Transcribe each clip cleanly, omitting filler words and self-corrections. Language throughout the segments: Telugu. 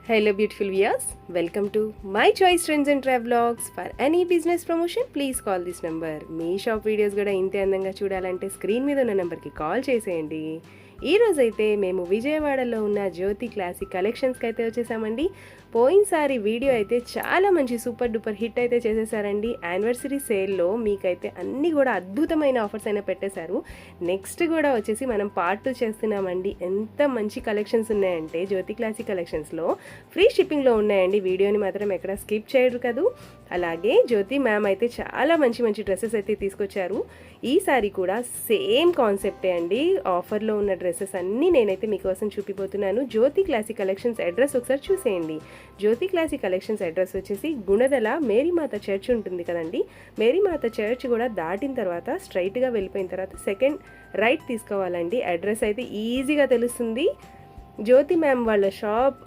Hello beautiful viewers, welcome to My Choice Trends and Travelogs. For any business promotion, please call this number. Me shop videos కూడా ఇంతే అందంగా చూడాలంటే స్క్రీన్ మీద ఉన్న నెంబర్కి కాల్ చేసేయండి. ఈ రోజైతే మేము విజయవాడలో ఉన్న జ్యోతి క్లాసిక్ కలెక్షన్స్కి అయితే వచ్చేసామండి. పోయినసారి వీడియో అయితే చాలా మంచి సూపర్ డూపర్ హిట్ అయితే చేసేసారండి. యానివర్సరీ సేల్లో మీకైతే అన్నీ కూడా అద్భుతమైన ఆఫర్స్ అయినా పెట్టేశారు. నెక్స్ట్ కూడా వచ్చేసి మనం పార్ట్ 2 చేస్తున్నామండి. ఎంత మంచి కలెక్షన్స్ ఉన్నాయంటే జ్యోతి క్లాసిక్ కలెక్షన్స్లో ఫ్రీ షిప్పింగ్లో ఉన్నాయండి. వీడియోని మాత్రం ఎక్కడ స్కిప్ చేయరు కదా. అలాగే జ్యోతి మ్యామ్ అయితే చాలా మంచి మంచి డ్రెస్సెస్ అయితే తీసుకొచ్చారు. ఈసారి కూడా సేమ్ కాన్సెప్టే అండి. ఆఫర్లో ఉన్న డ్రెస్సెస్ అన్నీ నేనైతే మీకోసం చూపిపోతున్నాను. జ్యోతి క్లాసిక్ కలెక్షన్స్ అడ్రస్ ఒకసారి చూసేయండి. జ్యోతి క్లాసిక్ కలెక్షన్స్ అడ్రస్ వచ్చేసి గుణదల మేరీమాత చర్చ్ ఉంటుంది కదండి. మేరీమాత చర్చ్ కూడా దాటిన తర్వాత స్ట్రైట్గా వెళ్ళిపోయిన తర్వాత సెకండ్ రైట్ తీసుకోవాలండి. అడ్రస్ అయితే ఈజీగా తెలుస్తుంది. జ్యోతి మ్యామ్ వాళ్ళ షాప్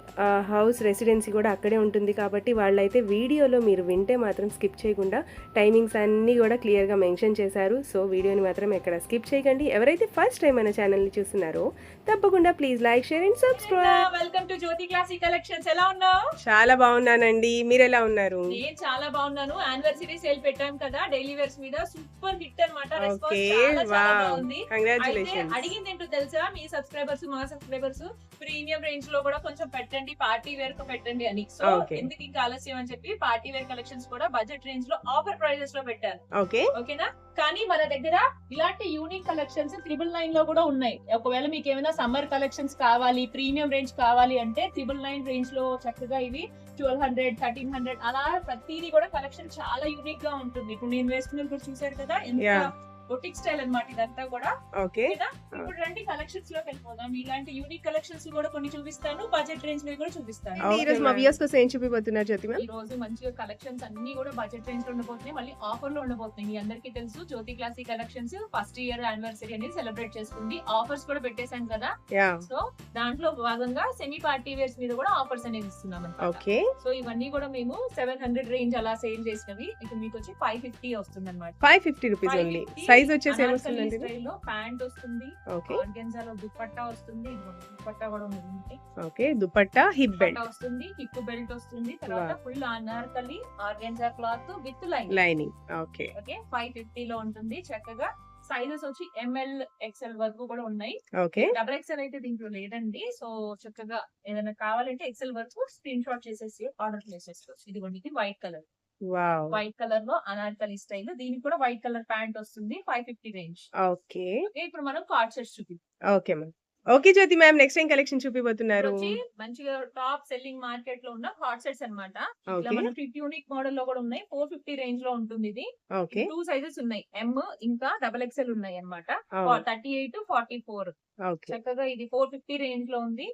హౌస్ రెసిడెన్సీ కూడా అక్కడే ఉంటుంది కాబట్టి వాళ్ళైతే వీడియోలో మీరు వింటే మాత్రం స్కిప్ చేయకుండా టైమింగ్స్ అన్నీ కూడా క్లియర్గా మెన్షన్ చేశారు. సో వీడియోని మాత్రం ఎక్కడ స్కిప్ చేయకండి. ఎవరైతే ఫస్ట్ టైం మన ఛానల్ని చూస్తున్నారో తప్పకుండా please like, share and subscribe. Welcome to Jyothi classic collections. ఎలా ఉన్నావు? చాలా బాగున్నానండి. మీరు ఎలా ఉన్నారు? నేను చాలా బాగున్నాను. యానివర్సరీ సేల్ పెట్టాం కదా డైలీ వేర్స్ మీద, సూపర్ హిట్ అన్నమాట. ఓకే, రెస్పాన్స్ చాలా వావ్, బాగుంది. కంగ్రాట్యులేషన్స్. అడిగింది ఏంటో తెలుసా, మీ సబ్స్క్రైబర్స్ మా సబ్స్క్రైబర్స్ ప్రీమియం రేంజ్ లో కూడా కొంచెం పెట్టండి, పార్టీ వేర్ కు పెట్టండి అని. So Okay. ఎందుకు ఇంకా ఆలస్యం అని చెప్పి పార్టీ వేర్ కలెక్షన్స్ కూడా బడ్జెట్ రేంజ్ లో ఆఫర్ ప్రైజెస్ లో పెట్టాను. ఓకే, ఓకేనా? కానీ మన దగ్గర ఇలాంటి యూనిక్ కలెక్షన్స్ 999 లో కూడా ఉన్నాయి. ఒకవేళ మీకు ఏమైనా సమ్మర్ కలెక్షన్స్ కావాలి, ప్రీమియం రేంజ్ కావాలి అంటే 999 రేంజ్ లో చక్కగా ఇవి 1200, 1300 అలా ప్రతిదీ కూడా కలెక్షన్ చాలా యూనిక్ గా ఉంటుంది. ఇప్పుడు నేను వేసుకున్నది కూడా చూసారు కదా, ఎంత Yeah. బొటిక్ స్టైల్ అన్నమాట ఇదంతా కూడా. ఓకే. ఓకేనా? ఇప్పుడు రండి కలెక్షన్స్ లోకి వెళ్ళిపోదాం. ఇలాంటి యూనిక్ కలెక్షన్స్ కూడా కొన్ని చూపిస్తాను, బడ్జెట్ రేంజ్ లో కూడా చూపిస్తాను. ఈ రోజు మా వ్యూస్ కోసం ఏం చూపిపోతున్నారు జ్యోతి మ్యామ్? ఈ రోజు మంచిగా కలెక్షన్స్ అన్ని కూడా బడ్జెట్ రేంజ్ లో ఉండబోతున్నాయి, మళ్ళీ ఆఫర్ లో ఉండబోతున్నాయి. మీ అందరికీ తెలుసు Jyothi classic collections first year anniversary అనేది సెలబ్రేట్ చేసుకుంది. ఆఫర్స్ కూడా పెట్టేశాం కదా. యా. సో దాంట్లో భాగంగా సెమీ పార్టీ వేర్స్ మీద కూడా ఆఫర్స్ అనేది ఇస్తున్నాం అన్నమాట. ఓకే. సో ఇవన్నీ కూడా మేము 700 రేంజ్ అలా సేల్ చేసినవి. ఇక మీకు వచ్చి 550 వస్తుంది అనమాట. 550 రూపీస్ ఓన్లీ. సైజ్ వచ్చేసి ఏమొస్తుందండి? స్టైల్లో ప్యాంట్ వస్తుంది, ఓకే. ఆర్గెన్జాలో దుపట్టా వస్తుంది, దుపట్టా కూడా ఉంది. ఓకే, దుపట్టా, హిప్ బెల్ట్ వస్తుంది, హిప్ బెల్ట్ వస్తుంది, తర్వాత full Anarkali organza cloth with lining. Okay. Okay, 550 లో ఉంటుంది. చక్కగా సైజెస్ వచ్చి ML XL వరకు కూడా ఉన్నాయి. ఓకే. డబుల్ XL అయితే దీంట్లో లేదండి. సో చక్కగా ఏదైనా కావాలంటే XL వరకు స్క్రీన్ షాట్ చేసేసి ఆర్డర్ చేసేసుకోవచ్చు. ఇదిగోండి, ఇది white colour, wow, white colour లో అనార్కలి స్టైల్. దీనికి కూడా వైట్ కలర్ ప్యాంట్ వస్తుంది, 550 రేంజ్. ఓకే. ఓకే, ఇప్పుడు మనం కార్డ్ సెట్స్ చూపిస్తాం. Okay ma'am. Okay Jyothi ma'am, next ఏం కలెక్షన్ చూపిపోతున్నారు? వచ్చి మంచిగా టాప్ సెల్లింగ్ మార్కెట్ లో ఉన్న హాట్ సెట్స్ అన్నమాట. ఇట్లా ఓకే. మనకి యూనిక్ మోడల్ లో కూడా ఉన్నాయి. 450 రేంజ్ లో ఉంటుంది ఇది. ఓకే. 2 సైజెస్ ఉన్నాయి, M ఇంకా XXL ఉన్నాయి అన్నమాట. 38, 44. ఓకే. చక్కగా ఇది 450 రేంజ్ లో ఉంది.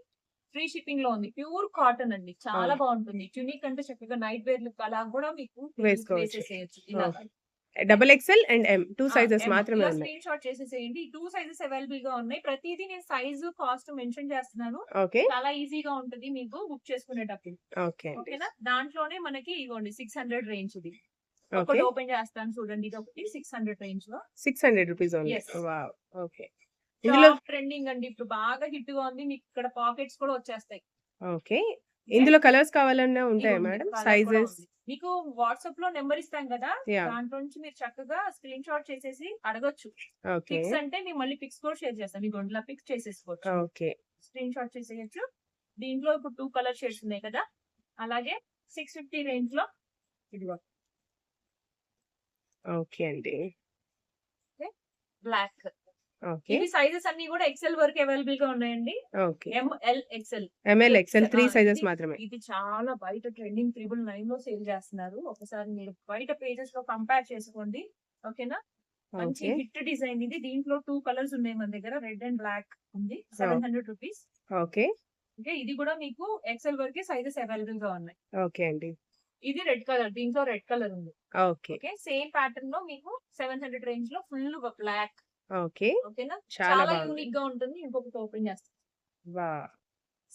ఫ్రీ షిప్పింగ్ లో ఉంది. ప్యూర్ కాటన్ అండి, చాలా బాగుంటుంది. యూనిక్ అంటే చక్కగా నైట్ వేర్ లుక్ అలా కూడా మీకు వేసుకోవచ్చు. వేసేసేయచ్చు. ఇలా XXL అండ్ M 2 సైజెస్ మాత్రమే ఉన్నాయి. స్క్రీన్ షాట్ చేసేసేయండి. 2 సైజెస్ అవైలబుల్ గా ఉన్నాయి. ప్రతిదీ నేను సైజు కాస్ట్ మెన్షన్ చేస్తున్నాను. ఓకే. చాలా ఈజీగా ఉంటుంది మీకు బుక్ చేసుకునేటప్పుడు. ఓకే. ఓకేనా? దాంట్లోనే మనకి ఇవ్వండి 600 రేంజ్ ఇది. ఓకే. ఒకటి ఓపెన్ చేస్తాను చూడండి. ఇది ఒకటి 600 రేంజ్ లో 600 rupees only. Yes. Wow. Okay. ఇందులో ట్రెండింగ్ అండి, ఇప్పుడు బాగా హిట్ గా ఉంది. మీకు ఇక్కడ పాకెట్స్ కూడా వచ్చేస్తాయి. ఓకే. ఇందులో కలర్స్ కావాలన్నా ఉంటాయా ఇదిగోండి, మేడం? colour కూడా సైజెస్? ఉంది. మీకు వాట్సాప్ లో నెంబర్ ఇస్తాం కదా, Yeah. దాంట్లో నుంచి మీరు చక్కగా స్క్రీన్ షాట్ చేసేసి అడగొచ్చు. ఓకే. పిక్స్ అంటే మేము మళ్ళీ పిక్స్ కూడా షేర్ చేస్తాం. మీకు ఒంట్లో పిక్స్ చేసేసుకోవచ్చు, ఓకే. స్క్రీన్ షాట్ చేసేయచ్చు. దీంట్లో ఇప్పుడు 2 కలర్ షేడ్స్ ఉన్నాయి కదా. అలాగే 650 రేంజ్ లో ఇదిగో ఓకే అండి. బ్లాక్. ఓకే. ఇవి సైజెస్ అన్ని కూడా XL వరకు అవైలబుల్ గా ఉన్నాయండి. Okay. ML XL. ML XL 3 ఆ, సైజెస్ ఇది- మాత్రమే. ఇది చాలా బయట ట్రెండింగ్ 999 లో సేల్ చేస్తున్నారు. ఒకసారి మీరు బయట పేజెస్ లో కంపేర్ చేసుకోండి. ఓకేనా? మంచి ఓకే. హిట్ డిజైన్ ఇది. దీంట్లో 2 కలర్స్ ఉన్నాయి మన దగ్గర, రెడ్ అండ్ బ్లాక్ ఉంది. 700 రూపీస్. ఓకే. ఓకే, ఇది కూడా మీకు XL వరకే సైజెస్ అవైలబుల్ గా ఉన్నాయి. ఓకే అండి. ఇది రెడ్ కలర్, దీంట్లో రెడ్ కలర్ ఉంది. ఓకే. ఓకే, సేమ్ ప్యాటర్న్ లో మీకు 700 రేంజ్ లో ఫుల్ బ్లాక్. ఓకే. ఓకేనా? చాలా చాలా బాగుంది. యూనిక్ గా ఉంటుంది. ఇంకొకటి ఓపెన్ చేస్తాం. వావ్.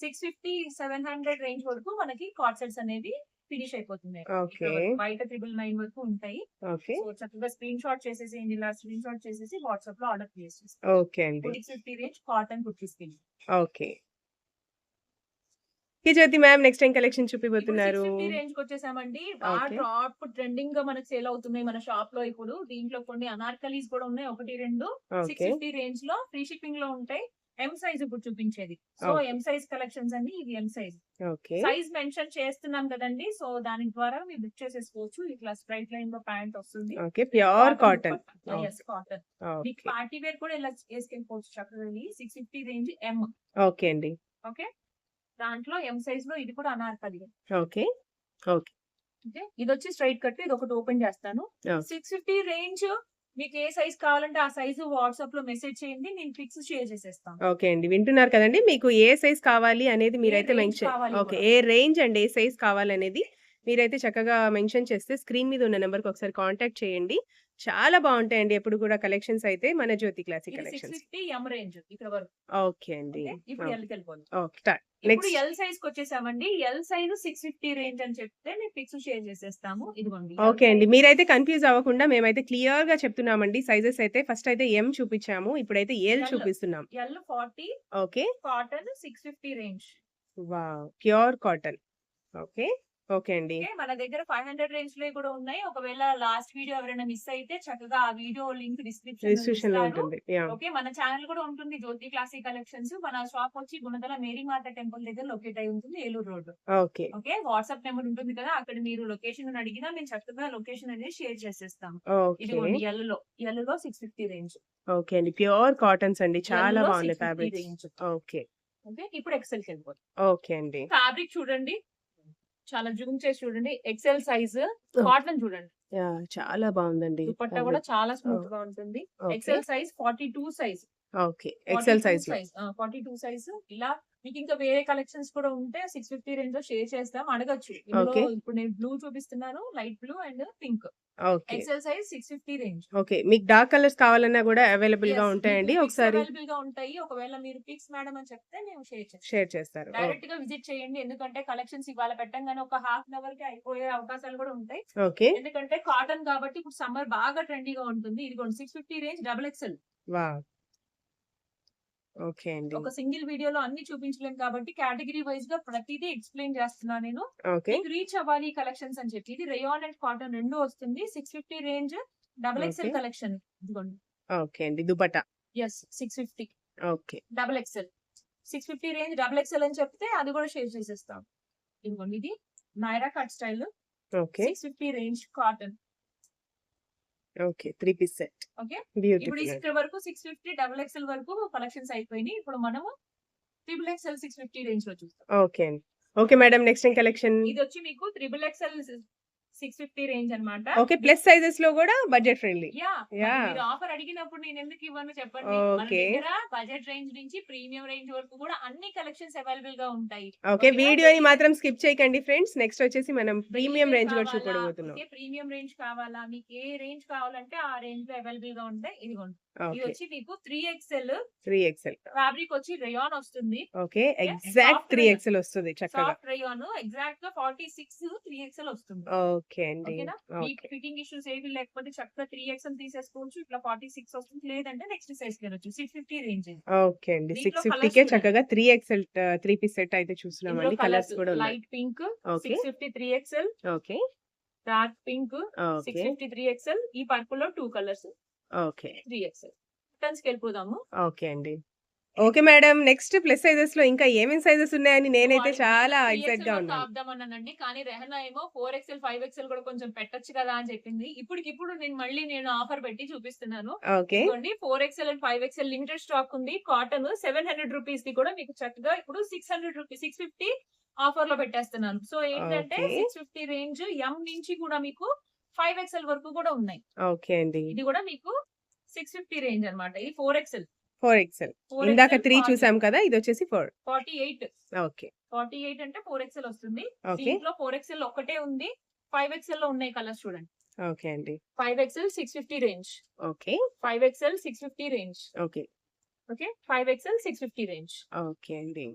650, 700 రేంజ్ వరకు మనకి కార్డ్ సెట్స్ అనేవి ఫినిష్ అయిపోతున్నాయి. ఓకే. ఇక్కడ వరకు బయట 999 వరకు ఉంటాయి. ఓకే. సో చక్కగా స్క్రీన్ షాట్ చేసేసేయండి. ఇలా స్క్రీన్ షాట్ చేసేసి వాట్సాప్ లో ఆర్డర్ ప్లేస్ చేసి ఓకే అండి. 650 రేంజ్ కాటన్ కుర్తీస్ కి. Okay. Okay Jyothi ma'am, next time collection ఇప్పుడు చూపిపోతున్నారు? 650 రేంజ్ కి వచ్చేసామండి. బాగా ఓకే. టాప్ ట్రెండింగ్ గా మనకు సేల్ అవుతున్నాయి మన షాప్ లో ఇప్పుడు. దీంట్లో కొన్ని అనార్కలీస్ కూడా ఉన్నాయి, 1, 2 ఓకే. 650 రేంజ్ లో ఫ్రీ షిప్పింగ్ లో ఉంటాయి. ఎం సైజ్ ఇప్పుడు చూపించేది. So okay. M size collections అండి, ఇది M size. Okay. Size mention చేస్తున్నాం కదండి, సో దాని ద్వారా మీరు బుక్ చేసేసుకోవచ్చు. ఇట్లా స్ట్రైట్ లైన్ లో ప్యాంట్ వస్తుంది. Okay. Pure cotton. Yes cotton. మీకు ఓకే. పార్టీ వేర్ కూడా ఇలా వేసుకెళ్ళిపోవచ్చు చక్కగా. 650 రేంజ్ ఎం. ఓకే అండి. ఓకే, దాంట్లో ఎం సైజ్ లో ఇది కూడా అనార్కలి. ఓకే. ఓకే. ఓకే, ఇది వచ్చి స్ట్రైట్ కట్. ఇది ఒకటి ఓపెన్ చేస్తాను. ఓకే. 650 రేంజ్ మీకు ఏ సైజ్ కావాలంటే ఆ సైజు వాట్సాప్ లో మెసేజ్ చేయండి, నేను పిక్స్ షేర్ చేసేస్తాను. ఓకే అండి. వింటున్నారు కదండీ! మీకు ఏ సైజ్ కావాలి అనేది మీరైతే range మెన్షన్ కావాలి ఓకే. కూడా. ఏ రేంజ్ అండ్ ఏ సైజ్ కావాలనేది మీరైతే చక్కగా మెన్షన్ చేస్తే స్క్రీన్ మీద ఉన్న నంబర్‌కి ఒకసారి కాంటాక్ట్ చేయండి. చాలా బావుంటాయండి ఎప్పుడు కూడా కలెక్షన్స్ అయితే మన జ్యోతి క్లాసిక్ ఇది కలెక్షన్స్. 650 ఎం రేంజ్ ఇక్కడ వరకు. ఓకే అండి. ఓకే, ఇప్పుడు ఓకే. ఎల్ కి వెళ్ళిపోదాం. ఓకే. స్టార్ట్. ఇప్పుడు నెక్స్ట్. ఎల్ సైజ్ కి వచ్చేసామండి. ఎల్ సైజ్ 650 రేంజ్ అని చెప్తే నేను పిక్స్ షేర్ చేసేస్తాము. ఇదిగోండి ఓకే అండి. మీరైతే కన్‌ఫ్యూజ్ అవ్వకుండా మేమైతే క్లియర్‌గా చెప్తున్నామండి. సైజెస్ అయితే ఫస్ట్ అయితే ఎం చూపించాము. ఇప్పుడైతే ఎల్ ఎల్. చూపిస్తున్నాం. L 40 okay. Cotton 650 range. Wow! Pure cotton. Okay. Okay అండి. ఓకే, మన దగ్గర 500 రేంజ్ లో కూడా ఉన్నాయి. ఒకవేళ లాస్ట్ వీడియో ఎవరైనా మిస్ అయితే చక్కగా ఆ వీడియో లింక్ డిస్క్రిప్షన్ డిస్క్రిప్షన్‌లో ఉంటుంది. యాహ్! ఓకే, మన ఛానల్ కూడా ఉంటుంది జ్యోతి క్లాసిక్ కలెక్షన్స్. మన షాప్ వచ్చి గుణదల మేరీమాత టెంపుల్ దగ్గర లొకేట్ అయి ఉంటుంది, Eluru road. Okay. Okay, WhatsApp number ఉంటుంది కదా, అక్కడ మీరు లొకేషన్ అడిగినా మేము చక్కగా లొకేషన్ అనేది షేర్ చేసేస్తాం. ఓకే. ఇదిగోండి ఎల్ లో 650 రేంజ్. ఓకే అండి. ప్యూర్ కాటన్స్ అండి. చాలా ఎల్ లో బాగున్నాయి 650 ఫ్యాబ్రిక్స్. రేంజ్. ఓకే. ఓకే, ఇప్పుడు ఎక్సెల్ కి వెళ్ళిపోతాం. ఓకే అండి. ఫ్యాబ్రిక్ చూడండి, చాలా జూమ్ చేసి చూడండి. ఎక్సెల్ సైజ్ కాటన్ చూడండి. యాహ్! చాలా బాగుందండి. దుపట్టా కూడా చాలా స్మూత్ గా ఉంటుంది. Okay. XL size 42 size. Okay. XL సైజ్‌లో. 42 సైజ్. ఇలా మీకు ఇంకా వేరే కలెక్షన్స్ కూడా ఉంటే 650 రేంజ్ లో షేర్ చేస్తాం, అడగచ్చు. ఇందులో ఓకే. ఇప్పుడు నేను బ్లూ చూపిస్తున్నాను, light blue and pink. Okay. XL size 650 range. Okay. మీకు డార్క్ కలర్స్ కావాలన్నా కూడా అవైలబుల్‌గా ఉంటాయండి. ఒకసారి అవైలబుల్ గా ఉంటాయి. ఒకవేళ మీరు పిక్స్ మేడం అని చెప్తే మేము షేర్ చేస్తాం. షేర్ చేస్తారు. డైరెక్ట్ గా విజిట్ చేయండి, ఎందుకంటే కలెక్షన్స్ ఇవాళ పెట్టంగానే ఒక హాఫ్ అన్ అవర్ కి అయిపోయే అవకాశాలు కూడా ఉంటాయి. ఓకే. ఎందుకంటే కాటన్ కాబట్టి ఇప్పుడు సమ్మర్ బాగా ట్రెండీగా ఉంటుంది. ఇదిగోండి 650 range double XL. Wow! Okay అండి. ఒక సింగిల్ వీడియోలో అన్ని చూపించలేం కాబట్టి కేటగిరీ వైజ్ గా ప్రతిదీ ఎక్స్ప్లెయిన్ చేస్తున్నా నేను. ఓకే. మీకు రీచ్ అవ్వాలి కలెక్షన్స్ అని చెప్పి. ఇది రేయాన్ అండ్ కాటన్ రెండు వస్తుంది. 650 range double XL okay. Collection. ఇదిగోండి ఓకే అండి. Dupatta. Yes 650 okay. Double XL. 650 range double XL అని చెప్తే అది కూడా షేర్ చేసేస్తాం. ఇదిగోండి ఇది Naira cut style okay. 650 range cotton. Okay. 3 piece set. Okay, ఇప్పుడు బ్యూటిఫుల్. ఇక్కడ వరకు 650 డబుల్ ఎక్సెల్ వరకు కలెక్షన్స్ అయిపోయినాయి. ఇప్పుడు మనము ట్రిపుల్ ఎక్సెల్ 650 రేంజ్ లో చూస్తాం. ఓకే అండి. Okay madam, next time collection. ఇది వచ్చి మీకు ట్రిపుల్ ఎక్సెల్ 650 రేంజ్ అన్నమాట. ఓకే. ప్లస్ సైజెస్ లో కూడా బడ్జెట్ ఫ్రెండ్లీ. మరి మీరు ఆఫర్ అడిగినప్పుడు నేను ఎందుకు ఇవ్వను చెప్పండి. మన ఓకే. దగ్గర బడ్జెట్ రేంజ్ నుంచి ప్రీమియం రేంజ్ వరకు కూడా అన్ని కలెక్షన్స్ అవైలబుల్ గా ఉంటాయి. ఓకే. ఓకేనా? వీడియోని మాత్రం స్కిప్ చేయకండి ఫ్రెండ్స్. నెక్స్ట్ వచ్చేసి మనం ప్రీమియం రేంజ్ కూడా చూడబోతున్నాం. ప్రీమియం రేంజ్ కావాలా, మీకు ఏ రేంజ్ కావాలంటే ఆ రేంజ్ లో అవైలబుల్ గా ఉంటాయి. ఇదిగోండి ఇది ఓకే. వచ్చి మీకు 3XL 3XL. ఫ్యాబ్రిక్ వచ్చి రేయాన్ వస్తుంది. ఓకే. ఎగ్జాక్ట్ 3XL వస్తుంది చక్కగా. సాఫ్ట్ రేయాన్ ఎగ్జాక్ట్ గా 46 3XL వస్తుంది. ఓకే అండి. ఓకేనా, మీకు ఓకే. ఫిట్టింగ్ ఇష్యూస్ ఏవి లేకపోతే చక్కగా 3XL తీసేసుకోవచ్చు. ఇట్లా 46 వస్తుంది, లేదంటే నెక్స్ట్ సైజ్ వెళ్ళొచ్చు. 650 రేంజ్. ఓకే అండి. దీంట్లో 650 colours కే చక్కగా 3XL 3 పీస్ సెట్ అయితే చూస్తున్నామండి. కలర్స్ కూడా ఉన్నాయి. Light pink okay. 650 3XL, okay. Dark pink okay. 650 3XL, ఈ పర్పుల్ లో 2 కలర్స్ ఓకే. 3XL. రిటర్న్స్ కి వెళ్ళిపోదాము. ఓకే అండి. Okay madam, next plus sizes లో ఇంకా ఏమేం సైజెస్ ఉన్నాయని నేనైతే చాలా ఎక్సైట్ గా ఉన్నాను. ఆపుదామన్నానండి, కానీ రెహనా ఏమో 4XL 5XL కూడా కొంచెం పెట్టొచ్చు కదా అని చెప్పింది. ఇప్పటికిప్పుడు నేను ఆఫర్ పెట్టి చూపిస్తున్నాను. ఓకే. ఇదిగోండి 4XL and 5XL limited stock ఉంది. కాటన్ 700 రూపీస్ ది కూడా మీకు చక్కగా ఇప్పుడు 600 రూపీస్ 650 ఆఫర్ లో పెట్టేస్తున్నాను. సో ఏంటంటే ఓకే. 650 రేంజ్ ఎం నుంచి కూడా మీకు 5XL వరకు కూడా ఉన్నాయి. ఓకే అండి. ఇది కూడా మీకు 650 రేంజ్ అన్నమాట. ఇది 4XL. 4XL. ఇందాక 3 40. చూసాం కదా, ఇది వచ్చేసి 4. 48 ఓకే. 48 అంటే 4XL వస్తుంది. ఓకే. దీంట్లో 4XL ఒక్కటే ఉంది. 5XL లో ఉన్నాయి కలర్స్ చూడండి. ఓకే అండి. 5XL 650 range. Okay. 5XL 650 range. Okay. Okay, 5XL 650 range. Okay అండి.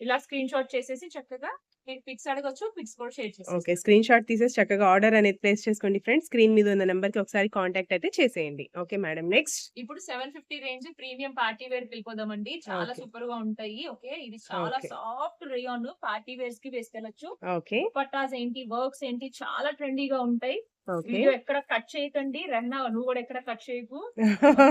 ఇలా స్క్రీన్ షాట్ చేసేసి చక్కగా మీరు పిక్స్ అడగొచ్చు, పిక్స్ కూడా షేర్ చేసేస్తాను. ఓకే. స్క్రీన్ షాట్ తీసేసి చక్కగా ఆర్డర్ అనేది ప్లేస్ చేసుకోండి ఫ్రెండ్స్. స్క్రీన్ మీద ఉన్న నంబర్‌కి ఒకసారి కాంటాక్ట్ అయితే చేసేయండి. Okay madam. నెక్స్ట్. ఇప్పుడు 750 రేంజ్ ప్రీమియం పార్టీ వేర్ వెళ్ళిపోదామండి. చాలా ఓకే. సూపర్ గా ఉంటాయి. ఓకే, ఇది చాలా okay. Soft rayon, party wears కి వేసుకెళ్ళొచ్చు. ఓకే. దుపట్టాస్ ఏంటి, వర్క్స్ ఏంటి, చాలా ట్రెండీగా ఉంటాయి. ఓకే. వీడియో ఎక్కడ కట్ చేయకండి. రహనా నువ్వు కూడా ఎక్కడ కట్ చేయకు.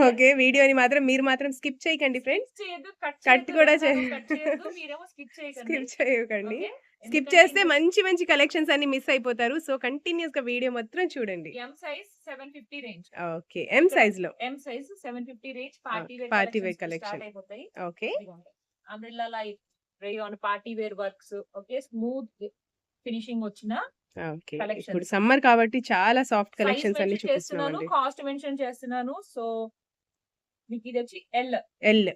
ఓకే. వీడియోని మాత్రం మీరు మాత్రం స్కిప్ చేయకండి ఫ్రెండ్స్. చేయొద్దు, కట్ కట్ చేయొద్దు. కూడా రహనా నువ్వు కట్ చేయొద్దు. మీరేమో స్కిప్ చేయకండి. స్కిప్ చేయకండి. ఓకే, స్కిప్ ఎందుకంటే చేస్తే ఇందులో మంచి మంచి కలెక్షన్స్ అన్ని మిస్ అయిపోతారు. సో కంటిన్యూస్‌గా వీడియో మొత్తం చూడండి. M size 750 range. Okay. M సైజ్‌లో. M size 750 range party wear party wear collections collection. Start అయిపోతాయి. Okay. Umbrella light rayon party wear works. Okay, smooth finishing వచ్చిన ఓకే. కలెక్షన్స్. ఇప్పుడు సమ్మర్ కాబట్టి చాలా సాఫ్ట్ సైజ్ కలెక్షన్స్ అన్ని మెన్షన్ చేస్తున్నాను, చూపిస్తున్నామండి. కాస్ట్ మెన్షన్ చేస్తున్నాను. సో మీకు ఇది వచ్చి ఎల్. ఎల్.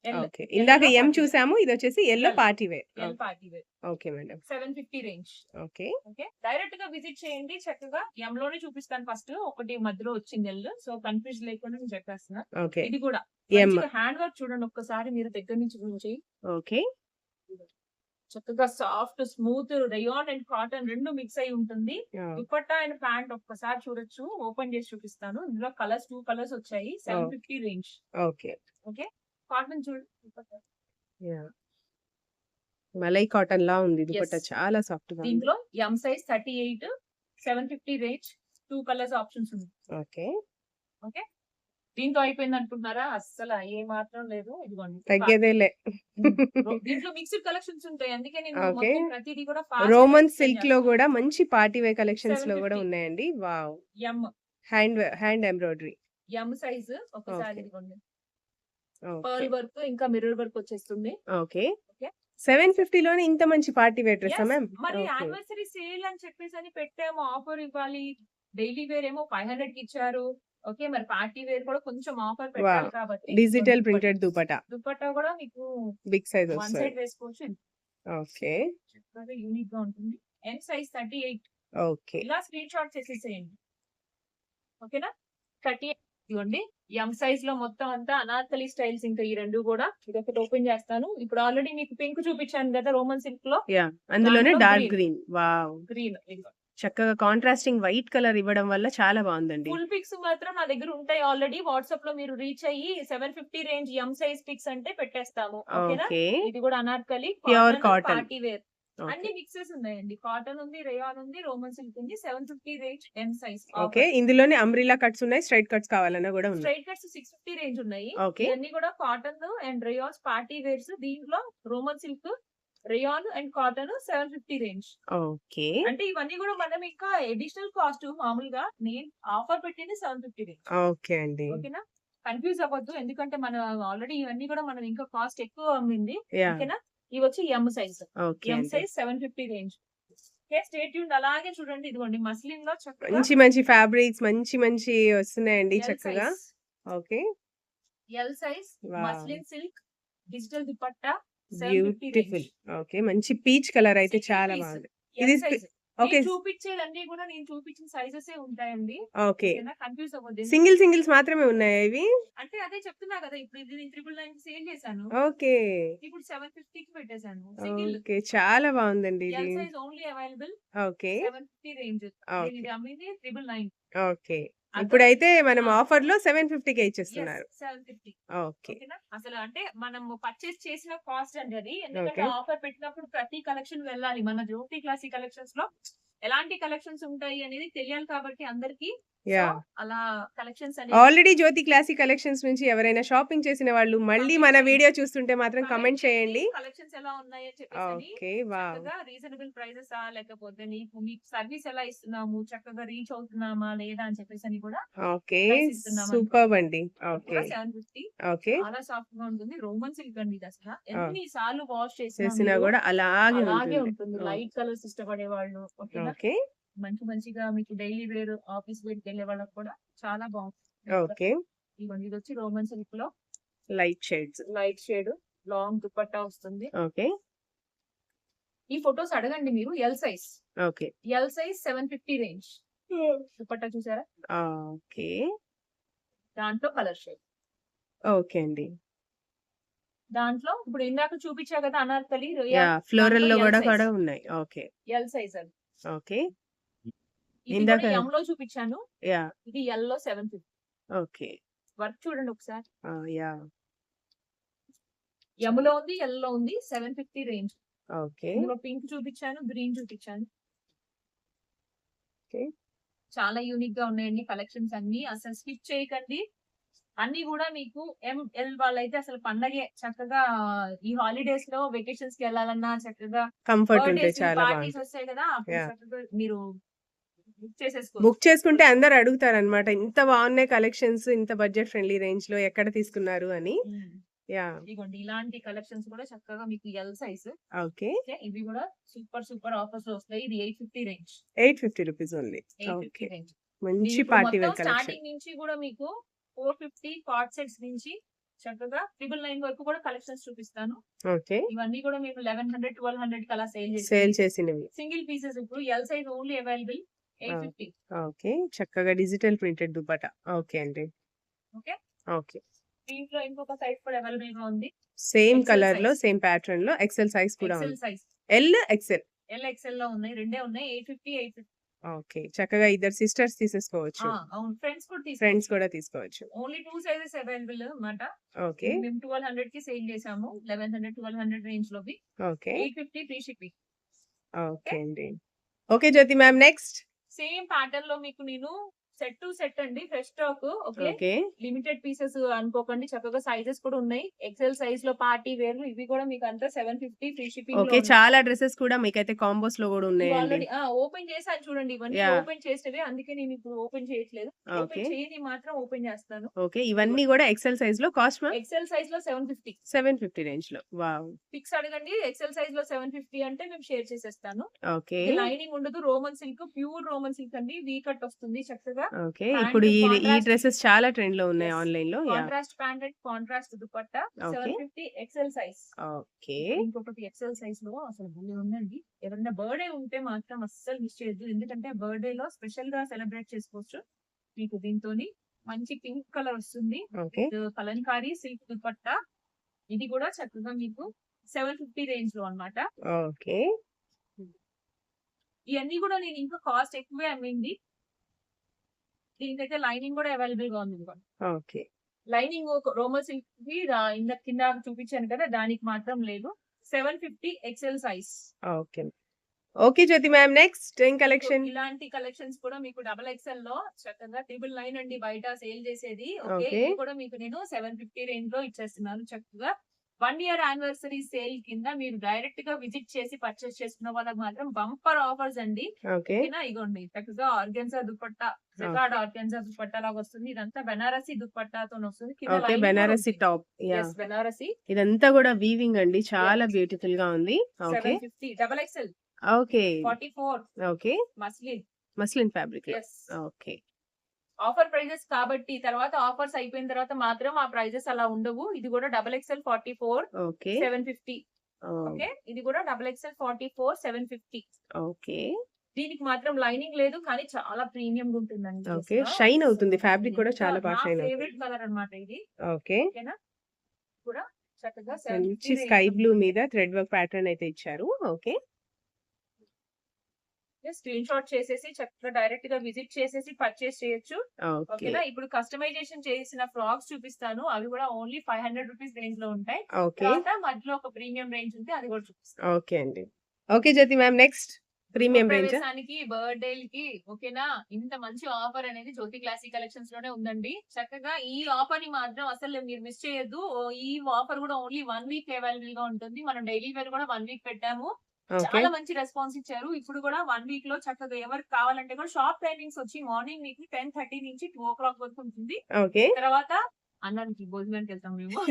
L okay. ఇందాక ఎం చూసాము. ఇది వచ్చేసి yellow L. Party wear. L party wear okay madam. 750 range. Okay. Okay, direct గా విజిట్ చేయండి. చక్కగా ఎం లోనే చూపిస్తాను. ఫస్ట్ ఒకటి మధ్యలో వచ్చింది ఎల్. సో కన్ఫ్యూజ్ లేకుండా నేను చెప్పేస్తున్నా. ఓకే. ఇది కూడా ఎం. హ్యాండ్ వర్క్ చూడండి ఒక్కసారి మీరు దగ్గర నుంచి చూసి. ఓకే. చక్కగా soft smooth rayon and cotton రెండు మిక్స్ అయి ఉంటుంది. దుపట్టా అండ్ ప్యాంట్ ఒక్కసారి చూడొచ్చు. ఓపెన్ చేసి చూపిస్తాను. ఇందులో కలర్స్ 2 కలర్స్ వచ్చాయి. 750 రేంజ్. ఓకే. ఓకే, కాటన్ చూడండి. దుపట్టా యాహ్! మలై కాటన్ లా ఉంది దుపట్టా. Yes. చాలా సాఫ్ట్‌గా ఉంది. దీంట్లో M size 38 750 range. 2 colours options ఉన్నాయి. ఓకే. ఓకే, దీంతో అయిపోయింది అనుకుంటున్నారా? అస్సలు ఏ మాత్రం లేదు. ఇదిగోండి తగ్గేదేలే. దీంట్లో మిక్స్డ్ కలెక్షన్స్ ఉంటాయి. అందుకే నేను ఓకే. మొత్తం ప్రతిదీ కూడా fast గా రోమన్ explain సిల్క్ లో చేస్తాను. కూడా మంచి పార్టీ వేర్ కలెక్షన్స్ లో కూడా 750 ఉన్నాయండి. వావ్! ఎం హ్యాండ్ ఎంబ్రాయిడరీ. ఎం సైజ్ ఒకసారి ఓకే. ఇదిగోండి. ఓకే. పర్ల్ వర్క్ ఇంకా మిర్రర్ వర్క్ వచ్చేస్తుంది. ఓకే. ఓకే. 750 లోనే ఇంత మంచి పార్టీ వేర్ డ్రెస్సా Yes, మ్యామ్? మరి ఓకే. యానివర్సరీ సేల్ అని చెప్పేసి అని పెట్టాము. ఆఫర్ ఇవ్వాలి. డైలీ వేర్ ఏమో 500 కి ఇచ్చారు. ఓకే, మరి పార్టీ వేర్ కూడా కొంచెం ఆఫర్ పెట్టాలి వావ్! కాబట్టి డిజిటల్ ప్రింటెడ్ దుపట్టా. దుపట్టా కూడా మీకు బిగ్ సైజ్ వన్ వస్తది. సైడ్ వేసుకోవచ్చు. ఓకే. చక్కగా యూనిక్ గా ఉంటుంది. M size 38. ఓకే. ఇలా స్క్రీన్ షాట్ చేసేసేయండి. ఓకేనా? 38 ఇవ్వండి. ఎం సైజ్ లో మొత్తం అంతా అనార్కలి స్టైల్స్. ఇంకా ఈ రెండు కూడా ఇదొకటి ఓపెన్ చేస్తాను. ఇప్పుడు ఆల్రెడీ మీకు పింక్ చూపించాను కదా రోమన్ సిల్క్ లో. యాహ్! అందులోనే దాంట్లో dark green. Green. Wow! Green. చక్కగా కాంట్రాస్టింగ్ వైట్ కలర్ ఇవ్వడం వల్ల చాలా బాగుందండి. ఫుల్ పిక్స్ మాత్రం నా దగ్గర ఉంటాయి ఆల్రెడీ. వాట్సాప్ లో మీరు రీచ్ అయ్యి 750 రేంజ్ ఎం సైజ్ పిక్స్ అంటే పెట్టేస్తాము. ఓకేనా? ఓకే. ఇది కూడా anarkali pure cotton. Party wear okay. అన్ని మిక్సెస్ ఉన్నాయండి. కాటన్ ఉంది, రేయాన్ ఉంది, రోమన్ సిల్క్ ఉంది. 750 రేంజ్ ఎం సైజ్. ఓకే. ఇందులోనే అంబ్రెల్లా కట్స్ ఉన్నాయి. స్ట్రైట్ కట్స్ కావాలన్నా కూడా ఉన్నాయి. స్ట్రైట్ కట్స్ 650 రేంజ్ ఉన్నాయి. ఓకే. ఇవన్నీ కూడా cotton and rayons party wears. దీంట్లో Roman silk, rayon and cotton 750 range. Okay. అంటే ఇవన్నీ కూడా మనం ఇంకా అడిషనల్ కాస్ట్. మామూలుగా నేను ఆఫర్ పెట్టింది 750 రేంజ్. ఓకే అండి. ఓకేనా? కన్ఫ్యూజ్ అవ్వద్దు. ఎందుకంటే మనం ఆల్రెడీ ఇవన్నీ కూడా మనం ఇంకా కాస్ట్ ఎక్కువ అమ్మింది. యాహ్! ఓకేనా? ఇవి వచ్చి ఎం సైజ్. ఓకే ఎం అండి. Size 750 range. Okay, stay tuned. అలాగే చూడండి. ఇదిగోండి మస్లిన్ లో చక్కగా మంచి మంచి ఫ్యాబ్రిక్స్ మంచి మంచి వస్తున్నాయండి ఎల్ చక్కగా. Size. Okay. L size wow! Muslin silk digital dupatta 750 beautiful. Range. Okay. మంచి పీచ్ కలర్ అయితే సింగిల్ చాలా పీస్. బాగుంది. ఎల్ ఇది సైజ్. ఓకే. నేను చూపించేదన్నీ కూడా నేను చూపించిన సైజెస్ ఉంటాయండి. ఓకే. ఓకేనా? కన్ఫ్యూజ్ అవ్వద్దు. సింగిల్స్ మాత్రమే ఉన్నాయా ఇవి? అంటే అదే చెప్తున్నా కదా. ఇప్పుడు ఇది నేను 999 సేల్ చేశాను. ఓకే. ఇప్పుడు 750 కి పెట్టేశాను. Single okay. చాలా బాగుందండి ఎల్ ఇది. Size only available. Okay. 750 range. నేను ఓకే. ఇది అమ్మింది 999. ఓకే. అర్థం? ఇప్పుడైతే మనం ఆ. ఆఫర్ లో 750కే Yes, ఇచ్చేస్తున్నారు. 750. ఓకే. ఓకేనా? అసలు అంటే మనం పర్చేస్ చేసిన కాస్ట్ అండి అది. ఎందుకంటే ఓకే. ఆఫర్ పెట్టినప్పుడు ప్రతి కలెక్షన్ వెళ్ళాలి. మన జ్యోతి క్లాసీ కలెక్షన్స్ లో ఎలాంటి కలెక్షన్స్ ఉంటాయి అనేది తెలియాలి కాబట్టి అందరికి. So yeah! అలా కలెక్షన్స్ అనేది ఆల్రెడీ జ్యోతి క్లాసిక్ కలెక్షన్స్ నుంచి ఎవరైనా షాపింగ్ చేసిన వాళ్ళు మళ్ళీ కమెంట్ మన చేయండి. వీడియో చూస్తుంటే మాత్రం కమెంట్ కమెంట్ చేయండి. చేయండి. కలెక్షన్స్ ఎలా ఉన్నాయి అని చెప్పేసి ఓకే. వావ్! చక్కగా రీజనబుల్ ప్రైజెస్ లేకపోతే మీకు సర్వీస్ ఎలా ఇస్తున్నాము, చక్కగా రీచ్ అవుతున్నామా లేదా అని చెప్పేసి అని కూడా ఓకే. ప్రైస్ ఇస్తున్నాం అనుకో. సూపర్బ్ అండి. ఇది ఓకే. కూడా 750. ఓకే. చాలా సాఫ్ట్ గా ఉంటుంది. రోమన్ సిల్క్ అండి ఇది. అసలు ఎన్ని సార్లు వాష్ చేసినా చేసినా మీరు కూడా అలాగే అలాగే ఉంటుంది. ఉంటుంది. లైట్ కలర్స్ ఇష్టపడే వాళ్ళు. ఓకేనా? ఓకే. మంచిగా మీకు డైలీ వేర్ ఆఫీస్ వేర్ కి వెళ్ళే వాళ్ళకి కూడా చాలా బాగుంటుంది. ఓకే. ఇవన్నీ ఇది వచ్చి రోమన్ సిల్క్ లో light shades. Light shade long dupatta వస్తుంది. ఓకే. ఈ ఫొటోస్ అడగండి మీరు. L size. Okay. L size 750 range. Dupatta చూసారా? ఓకే. దాంట్లో కలర్ షేడ్. ఓకే అండి. దాంట్లో ఇప్పుడు ఇందాక చూపించా కదా అనార్కలి యా ఫ్లోరల్ లో దాంట్లో కూడా ఉన్నాయి. ఓకే ఎల్ సైజ్ అది. ఓకే ఇది ఇందాక కూడా ఎం లో చూపించాను. యా ఇది ఎల్ లో 750. ఓకే వర్క్ చూడండి ఒకసారి. యా ఎం లో ఉంది, ఎల్ లో ఉంది, 750 రేంజ్. ఓకే ఇందులో పింక్ చూపించాను, గ్రీన్ చూపించాను. ఓకే చాలా యూనిక్ గా ఉన్నాయండి కలెక్షన్స్ అన్ని. అసలు స్కిప్ చేయకండి. అన్ని కూడా మీకు ఎంఎల్ వాళ్ళైతే అసలు పండగే చక్కగా ఈ హాలిడేస్ లో వెకేషన్స్ కి వెళ్ళాలన్నా చక్కగా కంఫర్ట్ ఉంటాయి, బర్త్డేస్ చాలా పార్టీస్ బాగుంటాయి. వస్తాయి కదా, అప్పుడు యా చక్కగా మీరు బుక్ చేసేసుకోవచ్చు. బుక్ చేసుకుంటే అందరు అడుగుతారు అనమాట, ఇంత బాగున్నాయి కలెక్షన్స్, ఇంత బడ్జెట్ ఫ్రెండ్లీ రేంజ్ లో ఎక్కడ తీసుకున్నారు అని. యా ఇదిగోండి ఇలాంటి కలెక్షన్స్ కూడా చక్కగా మీకు ఎల్ సైజ్. ఓకే ఇవి కూడా సూపర్ సూపర్ ఆఫర్స్ లో వస్తాయి. ఇది 850 range. 850 rupees only. 850 okay range. మంచి పార్టీ వేర్ కలెక్షన్. స్టార్టింగ్ నుంచి కూడా మీకు 450 కార్డ్ సెట్స్ నుంచి చక్కగా 999 వరకు కూడా కలెక్షన్స్ చూపిస్తాను. ఓకే ఇవన్నీ కూడా మేము 1100 1200 కలా సేల్ సేల్ చేసినవి. Single pieces. ఇప్పుడు L size only available 850. Okay చక్కగా డిజిటల్ ప్రింటెడ్ దుపట్టా. ఓకే అండి. ఓకే ఓకే దీంట్లో ఇంకొక సైజ్ కూడా అవైలబుల్ గా ఉంది. సేమ్ XL కలర్ లో size. సేమ్ ప్యాటర్న్ లో ఎక్సెల్ సైజ్ కూడా ఎక్సెల్ ఉంది. Size. L XL. L XL లో ఉన్నాయి, రెండే ఉన్నాయి. 850. ఓకే చక్కగా ఇద్దరు సిస్టర్స్ తీసేసుకోవచ్చు, అవును ఫ్రెండ్స్ కూడా ఫ్రెండ్స్ కూడా తీసుకోవచ్చు. ఓన్లీ 2 సైజెస్ అవైలబుల్ అన్నమాట. ఓకే మేము 1200 కి సేల్ చేసాము. 1100 1200 రేంజ్ లోవి. Okay 850 free shipping. ఓకే అండి. Okay Jyothi ma'am next. Same pattern లో మీకు నేను సెట్ టు సెట్ అండి, fresh stock. Okay okay limited pieces అనుకోకండి, చక్కగా సైజెస్ కూడా ఉన్నాయి. ఎక్సెల్ సైజ్ లో పార్టీ వేర్ ఇవి కూడా మీకు అంతా 750 ఫ్రీ షిప్పింగ్. ఓకే చాలా డ్రెస్సెస్ కూడా మీకైతే కాంబోస్ లో కూడా ఉన్నాయండి. ఆల్రెడీ ఓపెన్ చేశాను చూడండి, ఇవన్నీ Yeah. ఓపెన్ చేసేవి, అందుకే నేను ఇప్పుడు ఓపెన్ చేయట్లేదు. Okay. ఓపెన్ చేయని మాత్రం ఓపెన్ చేస్తాను. ఓకే ఇవన్నీ కూడా ఎక్సెల్ సైజ్ లో కాస్ట్ మ్యామ్ ఎక్సెల్ సైజ్ లో 750. 750 రేంజ్ లో. వావ్ పిక్స్ అడగండి. ఎక్సెల్ సైజ్ లో 750 అంటే మేము షేర్ చేసేస్తాను. ఓకే లైనింగ్ ఉండదు, Roman silk, pure Roman silk అండి. వీ కట్ వస్తుంది చక్కగా. ఓకే Pant ఇప్పుడు ఈ contrast. డ్రెస్సెస్ చాలా ట్రెండ్ లో ఉన్నాయి Yes. ఆన్లైన్ లో. Yeah contrast pant and contrast dupatta. Okay. 750 XL size. Okay ఇంకొకటి ఎక్సెల్ సైజ్ లో అసలు భలే ఉందండి. ఎవరైనా బర్త్డే ఉంటే మాత్రం అస్సలు మిస్ చేయొద్దు, ఎందుకంటే బర్త్డే లో స్పెషల్ గా సెలబ్రేట్ చేసుకోవచ్చు. మీకు దీంతో మంచి పింక్ కలర్ వస్తుంది. Okay Kalamkari silk dupatta. ఇది కూడా చక్కగా మీకు 750 రేంజ్ లో అన్నమాట. ఓకే ఇవన్నీ కూడా నేను ఇంకా కాస్ట్ ఎక్కువే అమ్మింది. దీనికైతే లైనింగ్ కూడా అవైలబుల్ గా ఉంది. ఓకే లైనింగ్ రోమన్ సిల్క్ కి కింద చూపించాను కదా, దానికి మాత్రం లేదు. 750 XL size. Okay okay Jyothi ma'am next ఏం కలెక్షన్. ఇలాంటి కలెక్షన్స్ కూడా మీకు డబల్ ఎక్సెల్ లో చక్కగా 999 అండి బయట సేల్ చేసేది. Okay Okay. ఇది కూడా మీకు నేను 750 రేంజ్ లో ఇచ్చేస్తున్నాను. చక్కగా 1 year యానివర్సరీ సేల్ కింద మీరు డైరెక్ట్ గా విజిట్ చేసి పర్చేస్ చేసుకున్న వాళ్ళకి మాత్రం బంపర్ ఆఫర్స్ అండి. ఓకే ఓకేనా ఇగోండి చక్కగా organza dupatta, jacquard organza dupatta లాగా వస్తుంది. ఇదంతా బెనారసి దుపట్టాతో వస్తుంది. కింద ఓకే lining కూడా బెనారసి ఉంది. టాప్. Yeah Yes, Banarasi. ఇదంతా కూడా వీవింగ్ అండి, చాలా బ్యూటిఫుల్ గా ఉంది. Okay 750 double XL okay 44 okay muslin. Muslin fabric లో. Yes. ఓకే ఆఫర్ ప్రైజెస్ కాబట్టి తర్వాత ఆఫర్స్ అయిపోయిన తర్వాత మాత్రం ఆ ప్రైజెస్ అలా ఉండవు. ఇది కూడా డబల్ ఎక్సెల్ 44 ఓకే 750. ఓకే ఇది కూడా డబల్ ఎక్సెల్ 44 750. ఓకే దీనికి మాత్రం లైనింగ్ లేదు, కానీ చాలా ప్రీమియం గా ఉంటుందండి. ఓకే షైన్ అవుతుంది, ఫ్యాబ్రిక్ కూడా చాలా బాగా షైన్ అవుతుంది. ఫేవరెట్ కలర్ అన్నమాట ఇది. ఓకే ఓకేనా కూడా చక్కగా మంచి 750 స్కై బ్లూ మీద థ్రెడ్ వర్క్ ప్యాటర్న్ అయితే ఇచ్చారు. ఓకే స్క్రీన్ షాట్ చేసేసి చక్కగా డైరెక్ట్ గా విజిట్ చేసేసి పర్చేస్ చేయొచ్చు. ఓకే ఓకేనా ఇప్పుడు కస్టమైజేషన్ చేసిన ఫ్రాక్స్ చూపిస్తాను. అవి కూడా ఓన్లీ 500 రూపీస్ రేంజ్ లో ఉంటాయి. ఓకే తర్వాత మధ్యలో ఒక ప్రీమియం రేంజ్ ఉంది, అది కూడా చూపిస్తాను. ఓకే అండి. Okay Jyothi ma'am next premium range. ప్రవేశానికి బర్త్డేలకి ఓకేనా ఇంత మంచి ఆఫర్ అనేది జ్యోతి క్లాసిక్ కలెక్షన్స్ లోనే ఉందండి. చక్కగా ఈ ఆఫర్ ని మాత్రం అసలు మీరు మిస్ చేయొద్దు. ఈ ఆఫర్ కూడా ఓన్లీ 1 వీక్ అవైలబుల్ గా ఉంటుంది. మనం డైలీ వేర్ కూడా 1 వీక్ పెట్టాము. ఓకే చాలా మంచి రెస్పాన్స్ ఇచ్చారు. ఇప్పుడు కూడా 1 వీక్ లో చక్కగా ఎవరికి కావాలంటే కూడా షాప్ టైమింగ్స్ వచ్చి మార్నింగ్ మీకు 10:30 నుంచి 2 o'clock వరకు ఉంటుంది. ఓకే తర్వాత అన్నానికి భోజనానికి వెళ్తాం మేము.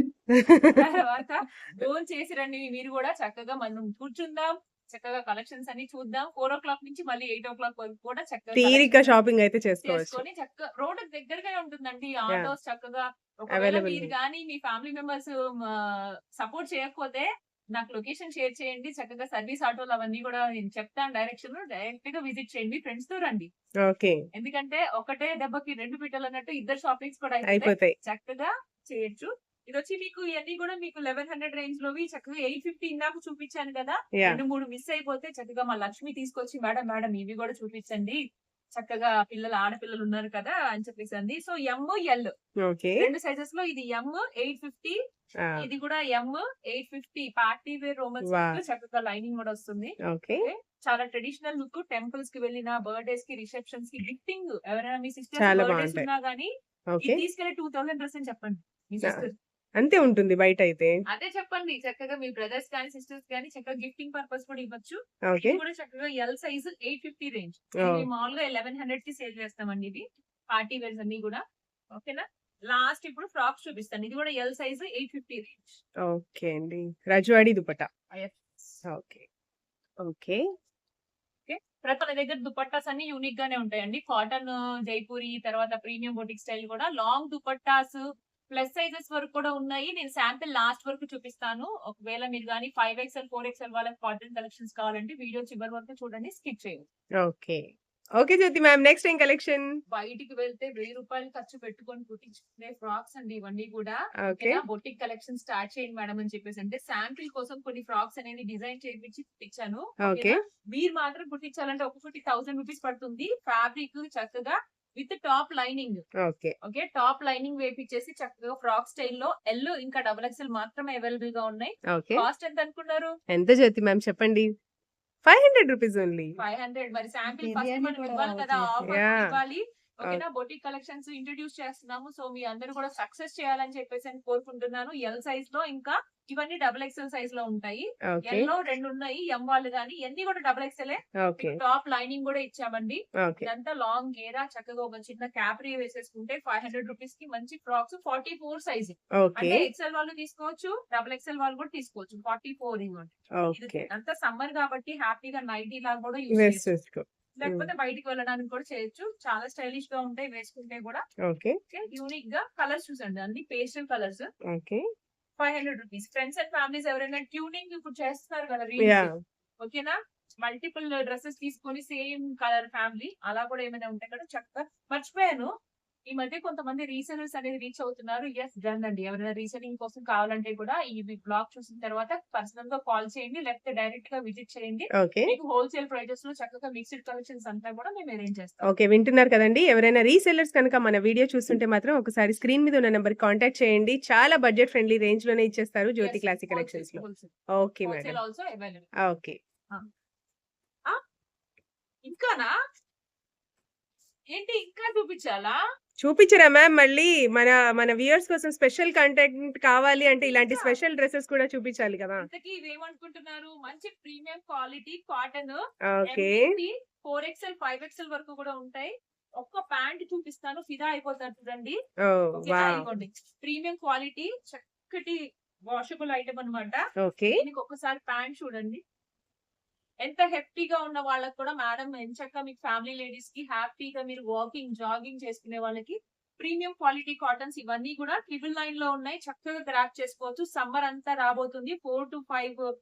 తర్వాత డోన్ చేసి రండి మీరు కూడా, చక్కగా మనం కూర్చుందాం, చక్కగా కలెక్షన్స్ అన్ని చూద్దాం. 4 o'clock నుంచి మళ్ళీ 8 o'clock వరకు కూడా చక్కగా తీరిక షాపింగ్ అయితే చేసుకోవచ్చు. చేసుకొని చక్కగా రోడ్ దగ్గరగా ఉంటుందండి. ఆటోస్ చక్కగా ఒకవేళ Available మీరు కానీ మీ ఫ్యామిలీ మెంబర్స్ సపోర్ట్ చేయకపోతే నాకు లొకేషన్ షేర్ చేయండి. చక్కగా సర్వీస్ ఆటోలు అవన్నీ కూడా నేను చెప్తాను డైరెక్షన్. డైరెక్ట్ గా విజిట్ చేయండి, ఫ్రెండ్స్ తో రండి. ఓకే ఎందుకంటే ఒకటే దెబ్బకి 2 పిట్టలు అన్నట్టు ఇద్దరు షాపింగ్స్ కూడా అయిపోతాయి. అయిపోతాయి. చక్కగా చేయొచ్చు. ఇది వచ్చి మీకు ఇవన్నీ కూడా మీకు 1100 రేంజ్ లోవి చక్కగా 850 ఇందాక చూపించాను కదా, యాహ్! 2-3 మిస్ అయిపోతే చక్కగా మా లక్ష్మి తీసుకొచ్చి మేడం మేడం ఇవి కూడా చూపించండి, చక్కగా పిల్లలు ఆడపిల్లలు ఉన్నారు కదా అని చెప్పేసి. So L okay. 2 సైజెస్ లో ఇది ఎం 850, ఆ! ఇది కూడా M 850 party wear Roman wow! Silk, చక్కగా లైనింగ్ కూడా వస్తుంది. ఓకే. ఓకే. చాలా ట్రెడిషనల్ లుక్, టెంపుల్స్ కి వెళ్ళిన, బర్త్డేస్ కి, రిసెప్షన్స్ కి గిఫ్టింగ్, ఎవరైనా మీ సిస్టర్స్ చాలా బర్త్డేస్ బావుంటాయి. ఉన్నా గానీ ఓకే. ఇది తీసుకెళ్లి 2000 డ్రెస్ అని చెప్పండి మీ ఆ! సిస్టర్. అంతే ఉంటుంది బయటైతే. అదే చెప్పండి, చక్కగా మీ బ్రదర్స్ కానీ సిస్టర్స్ కానీ చక్కగా గిఫ్టింగ్ పర్పస్ కూడా ఇవ్వచ్చు. ఓకే. ఇది కూడా చక్కగా ఎల్ సైజ్ 850 రేంజ్. ఇది ఓహ్! మేము మామూలుగా 1100 కి సేల్ చేస్తామండి. ఇది పార్టీ వేర్స్ అన్ని కూడా. ఓకేనా. లాస్ట్ ఇప్పుడు ఫ్రాక్స్ చూపిస్తాను. ఇది కూడా ఎల్ సైజ్ 850 రేంజ్. ఓకే అండి. Rajwadi dupatta. Yes. Okay. Okay. Okay. ప్రతి మన దగ్గర దుపట్టాస్ అన్ని యూనిక్ గానే ఉంటాయండి. కాటన్, జైపూరి, తర్వాత ప్రీమియం బొటిక్ స్టైల్ కూడా లాంగ్ దుపట్టాస్ ప్లస్ సైజెస్ వరకు కూడా ఉన్నాయి. నేను శాంపిల్ లాస్ట్ వరకు చూపిస్తాను. ఒకవేళ మీరు గానీ 5XL, 4XL వాళ్ళకి కాటన్ కలెక్షన్స్ కావాలంటే వీడియో చివరి వరకు చూడండి, స్కిప్ చేయండి. Okay. Okay Jyothi ma'am. Next ఏం కలెక్షన్? బయటికి వెళ్తే 1000 రూపాయలు ఖర్చు పెట్టుకొని కుట్టించుకునే ఫ్రాక్స్ అండి ఇవన్నీ కూడా. ఓకే. ఓకేనా. బొటిక్ కలెక్షన్ స్టార్ట్ చేయండి మేడం అని చెప్పేసి అంటే శాంపిల్ కోసం కొన్ని ఫ్రాక్స్ అనేది డిజైన్ చేయించి కుట్టించాను. ఓకే. ఓకేనా. మీరు మాత్రం కుట్టించాలంటే ఒక్కొక్కటి 1000 రూపీస్ పడుతుంది. ఫ్యాబ్రిక్ చక్కగా with top lining. Okay. Okay. Top lining వేపిచ్చేసి చక్కగా ఫ్రాక్ స్టైల్లో ఎల్ ఇంకా XXL మాత్రమే అవైలబుల్ గా ఉన్నాయి. ఓకే. కాస్ట్ ఎంత అనుకున్నారు? ఎంత జ్యోతి మ్యామ్ చెప్పండి? 500 రూపీస్ ఓన్లీ. 500. మరి శాంపిల్ ఫస్ట్ బిర్యానీ మనం కూడా ఇవ్వాలి కదా, రావచ్చు. Offer yeah! ఇవ్వాలి. ఓకేనా. బొటిక్ కలెక్షన్స్ ఇంట్రొడ్యూస్ చేస్తున్నాము. సో మీ అందరూ కూడా సక్సెస్ చేయాలని చెప్పేసి అని కోరుకుంటున్నాను. ఎల్ సైజ్ లో ఇంకా ఇవన్నీ XXL సైజ్ లో ఉంటాయి. ఓకే. ఎల్ లో 2 ఉన్నాయి, ఎం వాళ్ళు గానీ ఇవన్నీ కూడా XXL. ఓకే. టాప్ లైనింగ్ కూడా ఇచ్చామండి. ఓకే. ఇదంతా లాంగ్ గేరా, చక్కగా ఒక చిన్న క్యాప్రీ వేసేసుకుంటే 500 రూపీస్ కి మంచి ఫ్రాక్స్ 44 సైజ్. ఓకే. అంటే XL వాళ్ళు తీసుకోవచ్చు, XXL వాళ్ళు కూడా తీసుకోవచ్చు. 44 ఇవ్వండి. ఇది ఓకే. అంతా సమ్మర్ కాబట్టి హ్యాపీగా నైటీ లాగా కూడా యూజ్ చేయొచ్చు. వేసేసుకో. లేకపోతే బయటికి వెళ్ళడానికి కూడా చేయొచ్చు. చాలా స్టైలిష్ గా ఉంటాయి వేసుకుంటే కూడా. ఓకే. యూనిక్ గా కలర్స్ చూసండి, అన్ని pastel colours. Okay. 500 rupees. Friends and families ఎవరైనా ట్యూనింగ్ ఇప్పుడు చేస్తున్నారు కదా యాహ్! రీల్స్. ఓకేనా. మల్టిపుల్ డ్రెస్సెస్ తీసుకొని సేమ్ కలర్ ఫ్యామిలీ అలా కూడా ఏమైనా ఉంటాయి కదా. చక్కగా మర్చిపోయాను, ఈ మధ్య కొంతమంది రీసెలర్స్ అనేది రీచ్ అవుతున్నారు. ఎస్ డన్ అండి. ఎవరైనా రీసెలింగ్ కోసం కావాలంటే కూడా ఈ బ్లాగ్ చూసిన తర్వాత పర్సనల్ గా కాల్ చేయండి, లేకపోతే డైరెక్ట్ గా విజిట్ చేయండి. ఓకే. మీకు హోల్సేల్ ప్రైజెస్ లో చక్కగా మిక్స్డ్ కలెక్షన్స్ అంతా కూడా మేము అరేంజ్ చేస్తాం. ఓకే. వింటున్నారు కదండీ! ఎవరైనా రీసెల్లర్స్ కనుక మన వీడియో చూస్తుంటే మాత్రం ఒకసారి స్క్రీన్ మీద ఉన్న నంబర్‌కి కాంటాక్ట్ చేయండి. చాలా బడ్జెట్ ఫ్రెండ్లీ రేంజ్ లోనే ఇచ్చేస్తారు జ్యోతి క్లాసిక్ కలెక్షన్స్‌లో. Okay madam. Wholesale also available. Okay. ఇంకానా ఏంటి, ఇంకా చూపించాలా? చూపించరా మ్యామ్ మళ్ళీ? మన వ్యూయర్స్ కోసం స్పెషల్ కంటెంట్ కావాలి అంటే ఇలాంటి స్పెషల్ డ్రెసెస్ కూడా చూపించాలి కదా! ఇంతకీ ఇవేమనుకుంటున్నారు? మంచి premium quality cotton okay. 4XL, 5XL వరకు కూడా ఉంటాయి. ఒక్క ప్యాంట్ చూపిస్తాను, ఫిదా అయిపోతారు చూడండి. ఓహ్! ఓకేనా. వావ్! ఇదిగోండి ప్రీమియం క్వాలిటీ చక్కటి వాషబుల్ ఐటమ్ అన్నమాట. ఓకే. దీనికి ఒక్కసారి ప్యాంట్ చూడండి. ఎంత హెఫ్టీగా ఉన్న వాళ్ళకి కూడా మేడం ఎంచక్కా మీకు ఫ్యామిలీ లేడీస్ కి హ్యాపీగా మీరు వాకింగ్, జాగింగ్ చేసుకునే వాళ్ళకి ప్రీమియం క్వాలిటీ కాటన్స్ ఇవన్నీ కూడా 999 లో ఉన్నాయి. చక్కగా గ్రాప్ చేసుకోవచ్చు. సమ్మర్ అంతా రాబోతుంది. 4 to 5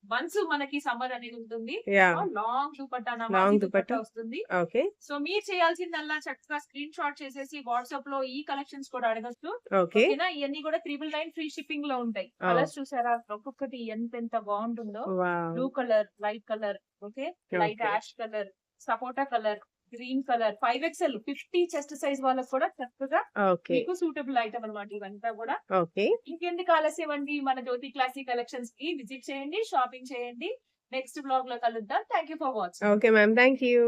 మంత్స్ మనకి సమ్మర్ అనేది ఉంటుంది. యాహ్! లాంగ్ దుపట్టా, లాంగ్ నమాజీ దుపట్టా. దుపట్టా వస్తుంది. ఓకే. సో మీరు చేయాల్సిందల్లా చక్కగా స్క్రీన్ షాట్ చేసేసి వాట్సాప్ లో ఈ కలెక్షన్స్ కూడా అడగచ్చు. ఓకే. ఓకేనా. ఇవన్నీ కూడా 999 ఫ్రీ షిప్పింగ్ లో ఉంటాయి. ఓహ్! కలర్స్ చూసారా ఒక్కొక్కటి ఎంత బాగుంటుందో. Wow! Blue colour, light colour, okay, light okay. Ash colour, సపోటా colour, green colour, 5XL 50 chest size వాళ్ళకి కూడా చక్కగా ఓకే. మీకు సూటబుల్ ఐటమ్ అన్నమాట ఇవంతా కూడా. ఓకే. ఇంకెందుకు ఆలస్యం అండి, మన జ్యోతి క్లాసిక్ కలెక్షన్స్ కి విజిట్ చేయండి, షాపింగ్ చేయండి. నెక్స్ట్ బ్లాగ్ లో కలుద్దాం. Thank you for watching. Okay ma'am. Thank you.